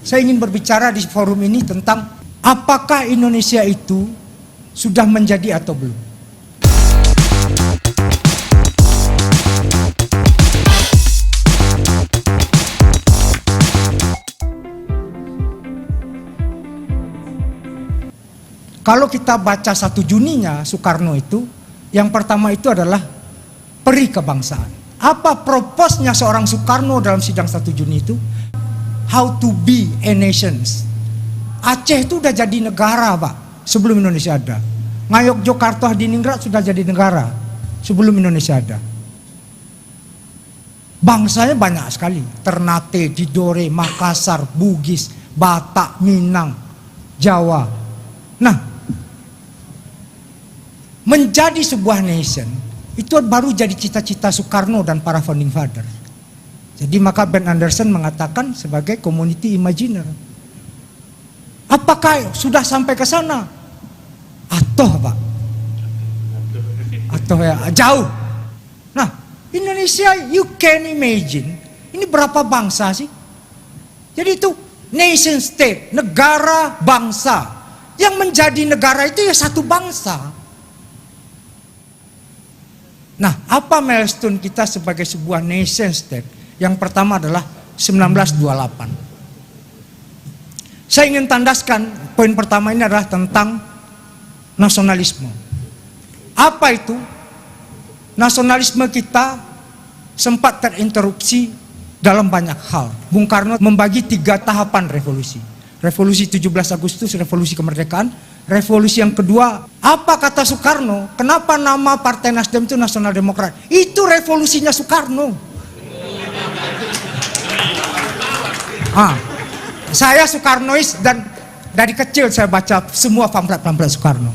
Saya ingin berbicara di forum ini tentang apakah Indonesia itu sudah menjadi atau belum. Kalau kita baca 1 Juninya Soekarno itu, yang pertama itu adalah peri kebangsaan. Apa proposnya seorang Soekarno dalam sidang 1 Juni itu? How to be a nation. Aceh itu udah jadi negara, Pak, sebelum Indonesia ada. Ngayok Jakarta, Hadiningrat sudah jadi negara sebelum Indonesia ada. Bangsanya banyak sekali. Ternate, Tidore, Makassar, Bugis, Batak, Minang, Jawa. Nah, menjadi sebuah nation itu baru jadi cita-cita Soekarno dan para founding father. Jadi maka Ben Anderson mengatakan sebagai community imaginer. Apakah sudah sampai ke sana? Atau Pak? Atau ya jauh. Nah, Indonesia, you can imagine, ini berapa bangsa sih? Jadi itu nation state, negara bangsa. Yang menjadi negara itu ya satu bangsa. Nah, apa milestone kita sebagai sebuah nation state? Yang pertama adalah 1928. Saya ingin tandaskan, poin pertama ini adalah tentang nasionalisme. Apa itu? Nasionalisme kita sempat terinterupsi dalam banyak hal. Bung Karno membagi 3 tahapan revolusi. Revolusi 17 Agustus, revolusi kemerdekaan. Revolusi yang kedua, apa kata Soekarno? Kenapa nama Partai Nasdem itu Nasional Demokrat? Itu revolusinya Soekarno. Saya Soekarnois dan dari kecil saya baca semua pamflet-pamflet Soekarno.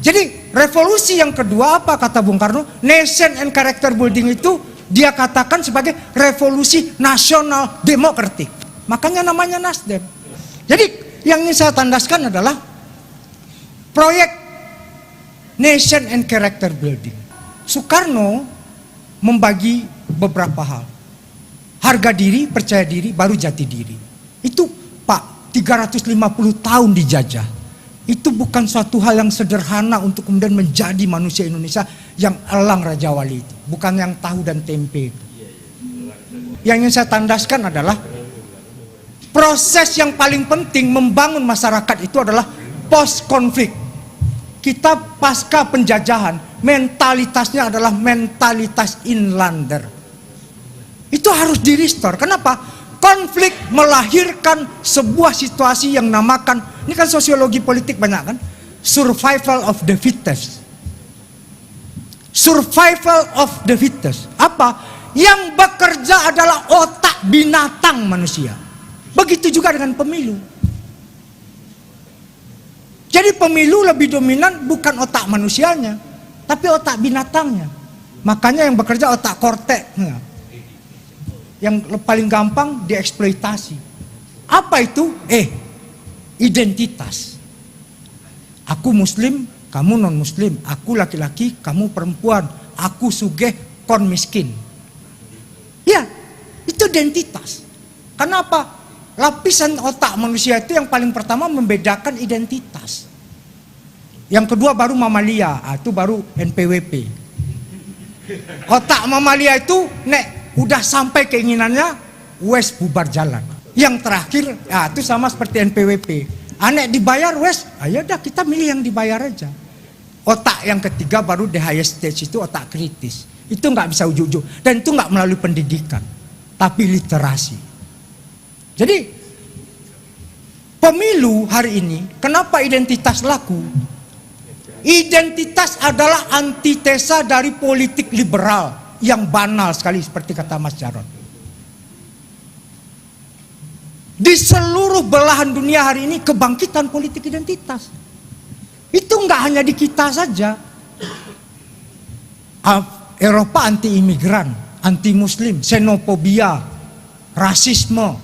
Jadi revolusi yang kedua apa kata Bung Karno? Nation and character building itu dia katakan sebagai revolusi nasional demokratik. Makanya namanya Nasdem. Jadi yang ingin saya tandaskan adalah proyek nation and character building. Soekarno membagi beberapa hal. Harga diri, percaya diri, baru jati diri. Itu Pak, 350 tahun dijajah. Itu bukan suatu hal yang sederhana untuk kemudian menjadi manusia Indonesia yang elang Raja Wali itu. Bukan yang tahu dan tempe itu. Yang ingin saya tandaskan adalah proses yang paling penting membangun masyarakat itu adalah post konflik. Kita pasca penjajahan, mentalitasnya adalah mentalitas inlander. Itu harus di-restore. Kenapa? Konflik melahirkan sebuah situasi yang namakan, ini kan sosiologi politik banyak kan, survival of the fittest. Survival of the fittest. Apa? Yang bekerja adalah otak binatang manusia. Begitu juga dengan pemilu. Jadi pemilu lebih dominan bukan otak manusianya, tapi otak binatangnya. Makanya yang bekerja otak kortek. Yang paling gampang dieksploitasi. Apa itu? Identitas. Aku muslim, kamu non muslim. Aku laki-laki, kamu perempuan. Aku sugih, kon miskin. Ya, itu identitas. Kenapa? Lapisan otak manusia itu yang paling pertama membedakan identitas. Yang kedua baru mamalia, itu baru NPWP. Otak mamalia itu udah sampai keinginannya, wes bubar jalan. Yang terakhir, itu sama seperti NPWP. Dibayar wes, ayo dah kita milih yang dibayar aja. Otak yang ketiga baru the highest stage itu otak kritis. Itu nggak bisa ujuk-ujuk dan itu nggak melalui pendidikan, tapi literasi. Jadi pemilu hari ini, kenapa identitas laku? Identitas adalah antitesa dari politik liberal yang banal sekali seperti kata Mas Jarod. Di seluruh belahan dunia hari ini kebangkitan politik identitas. Itu nggak hanya di kita saja. Eropa anti imigran, anti muslim, xenofobia, rasisme.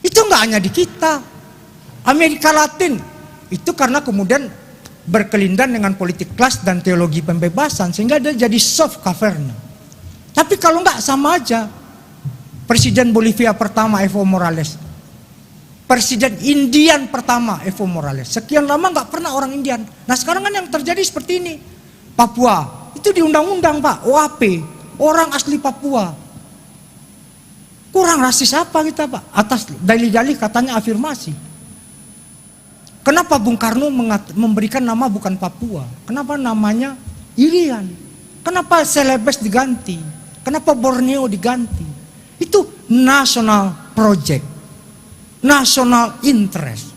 Itu nggak hanya di kita. Amerika Latin itu karena kemudian berkelindan dengan politik kelas dan teologi pembebasan sehingga dia jadi soft governance. Tapi kalau nggak sama aja. Presiden Bolivia pertama Evo Morales. Presiden Indian pertama Evo Morales. Sekian lama nggak pernah orang Indian. Nah sekarang kan yang terjadi seperti ini. Papua, itu di undang-undang Pak, OAP. Orang asli Papua. Kurang rasis apa kita Pak? Atas dalih-dalih katanya afirmasi. Kenapa Bung Karno memberikan nama bukan Papua? Kenapa namanya Irian? Kenapa Celebes diganti? Kenapa Borneo diganti? Itu national project, national interest.